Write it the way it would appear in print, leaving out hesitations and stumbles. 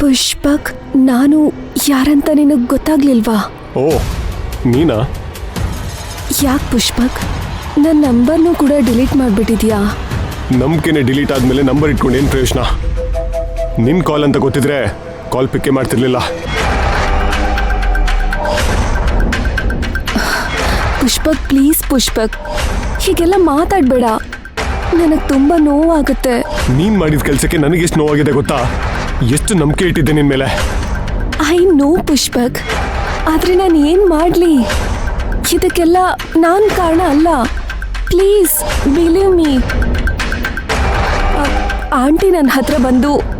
ಪುಷ್ಪಕ್, ನಾನು ಯಾರಂತ ನಿನಗೆ ಗೊತ್ತಾಗ್ಲಿಲ್ವಾ? ಓ, ನೀನಾ? ಯಾಕೆ ಪುಷ್ಪಕ್, ನನ್ನ ನಂಬರ್ನೂ ಕೂಡ ಡಿಲೀಟ್ ಮಾಡಿಬಿಟ್ಟಿದ್ಯಾ? ನಂಬಿಕೆನೆ ಡಿಲೀಟ್ ಆದಮೇಲೆ ನಂಬರ್ ಇಟ್ಕೊಂಡು ಏನು ಪ್ರಯೋಜನ? ನಿನ್ನ ಕಾಲ್ ಅಂತ ಗೊತ್ತಿದ್ರೆ ಕಾಲ್ ಪಿಕ್ಕೇ ಮಾಡ್ತಿರ್ಲಿಲ್ಲ. ಪುಷ್ಪಕ್, ಪ್ಲೀಸ್ ಪುಷ್ಪಕ್, ಹೀಗೆಲ್ಲ ಮಾತಾಡಬೇಡ. ನನಗೆ ತುಂಬ ನೋವಾಗುತ್ತೆ. ನೀನು ಮಾಡಿದ ಕೆಲಸಕ್ಕೆ ನನಗೆಷ್ಟು ನೋವಾಗಿದೆ ಗೊತ್ತಾ? ಎಷ್ಟು ನಂಬಿಕೆ ಇಟ್ಟಿದ್ದೆ ನಿನ್ನ ಮೇಲೆ. ಐ ನೋ ಪುಷ್ಪಕ್, ಆದರೆ ನಾನು ಏನು ಮಾಡಲಿ? ಇದಕ್ಕೆಲ್ಲ ನಾನು ಕಾರಣ ಅಲ್ಲ. Please believe me. ಆಂಟಿ ನನ್ನ ಹತ್ರ ಬಂದು